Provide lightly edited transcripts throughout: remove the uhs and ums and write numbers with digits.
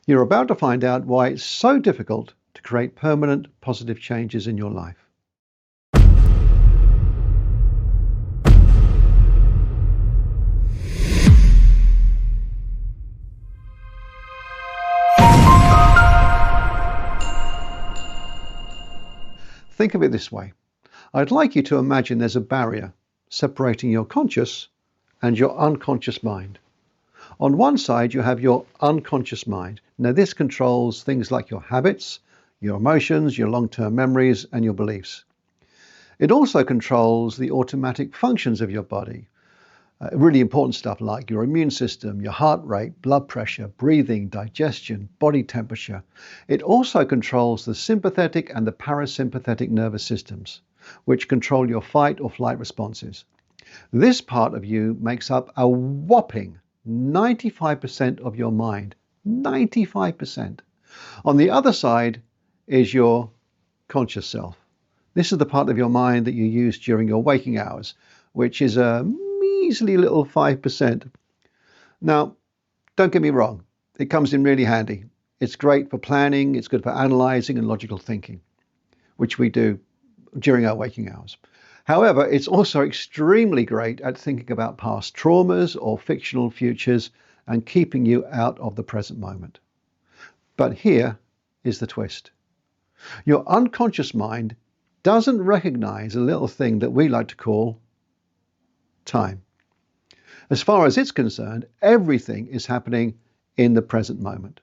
You're about to find out why it's so difficult to create permanent positive changes in your life. Think of it this way. I'd like you to imagine there's a barrier separating your conscious and your unconscious mind. On one side, you have your unconscious mind. Now, this controls things like your habits, your emotions, your long-term memories, and your beliefs. It also controls the automatic functions of your body. Really important stuff like your immune system, your heart rate, blood pressure, breathing, digestion, body temperature. It also controls the sympathetic and the parasympathetic nervous systems, which control your fight or flight responses. This part of you makes up a whopping 95% of your mind. 95%. On the other side is your conscious self. This is the part of your mind that you use during your waking hours, which is a measly little 5%. Now, don't get me wrong, it comes in really handy. It's great for planning, it's good for analyzing and logical thinking, which we do during our waking hours. However, it's also extremely great at thinking about past traumas or fictional futures and keeping you out of the present moment. But here is the twist. Your unconscious mind doesn't recognize a little thing that we like to call time. As far as it's concerned, everything is happening in the present moment.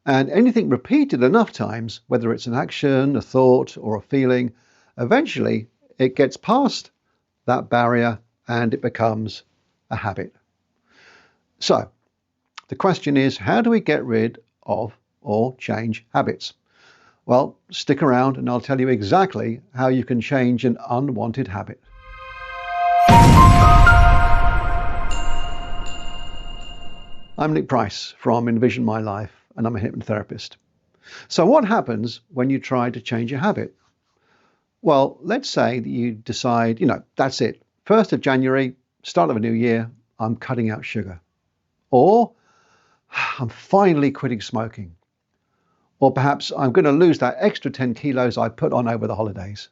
And anything repeated enough times, whether it's an action, a thought, or a feeling, eventually it gets past that barrier and it becomes a habit. So, the question is, how do we get rid of or change habits? Well, stick around and I'll tell you exactly how you can change an unwanted habit. I'm Nick Price from Envision My Life, and I'm a hypnotherapist. So what happens when you try to change a habit? Well, let's say that you decide, that's it. 1st of January, start of a new year, I'm cutting out sugar. Or I'm finally quitting smoking. Or perhaps I'm going to lose that extra 10 kilos I put on over the holidays.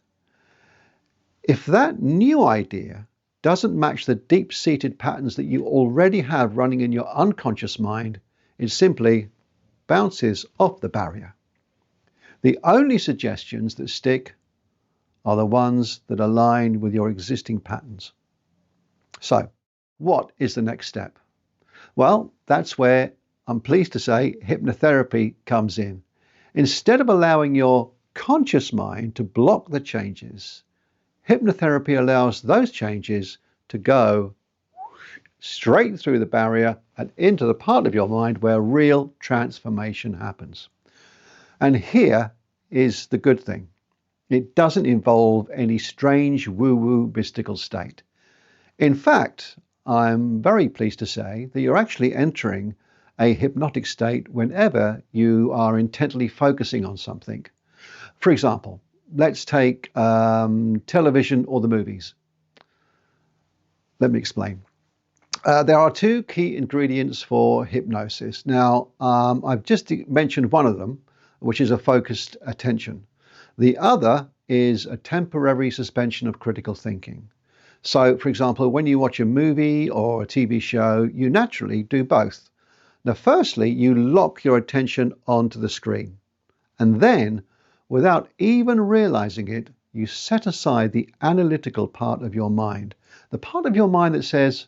If that new idea doesn't match the deep-seated patterns that you already have running in your unconscious mind, it simply bounces off the barrier. The only suggestions that stick are the ones that align with your existing patterns. So, what is the next step? Well, that's where I'm pleased to say hypnotherapy comes in. Instead of allowing your conscious mind to block the changes, hypnotherapy allows those changes to go straight through the barrier and into the part of your mind where real transformation happens. And here is the good thing. It doesn't involve any strange woo-woo mystical state. In fact, I'm very pleased to say that you're actually entering a hypnotic state whenever you are intently focusing on something. For example, let's take television or the movies. Let me explain. There are two key ingredients for hypnosis. Now, I've just mentioned one of them, which is a focused attention. The other is a temporary suspension of critical thinking. So, for example, when you watch a movie or a TV show, you naturally do both. Now, firstly, you lock your attention onto the screen. And then, without even realizing it, you set aside the analytical part of your mind. The part of your mind that says,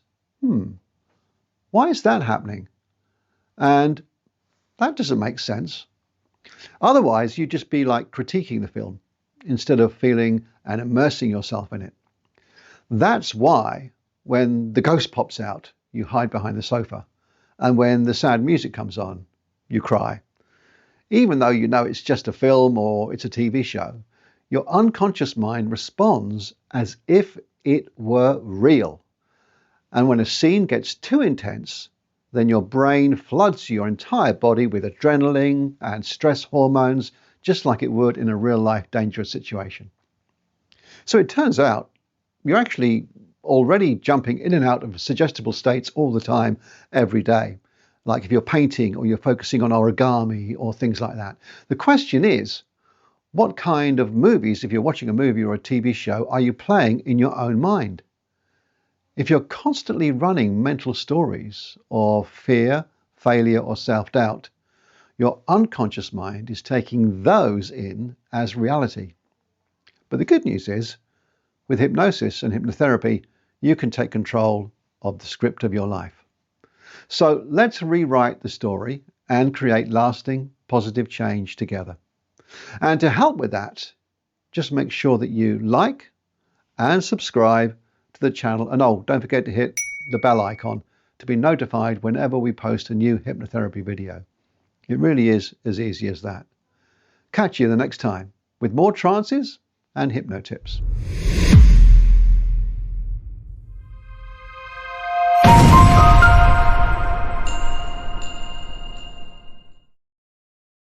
why is that happening? And that doesn't make sense. Otherwise, you'd just be like critiquing the film instead of feeling and immersing yourself in it. That's why when the ghost pops out, you hide behind the sofa. And when the sad music comes on, you cry. Even though you know it's just a film or it's a TV show, your unconscious mind responds as if it were real. And when a scene gets too intense, then your brain floods your entire body with adrenaline and stress hormones, just like it would in a real-life dangerous situation. So it turns out you're actually already jumping in and out of suggestible states all the time, every day. like if you're painting or you're focusing on origami or things like that. The question is, what kind of movies, if you're watching a movie or a TV show, are you playing in your own mind? If you're constantly running mental stories of fear, failure, or self-doubt, your unconscious mind is taking those in as reality. But the good news is, with hypnosis and hypnotherapy, you can take control of the script of your life. So let's rewrite the story and create lasting, positive change together. And to help with that, just make sure that you like and subscribe to the channel. And oh, don't forget to hit the bell icon to be notified whenever we post a new hypnotherapy video. It really is as easy as that. Catch you the next time with more trances and hypno tips.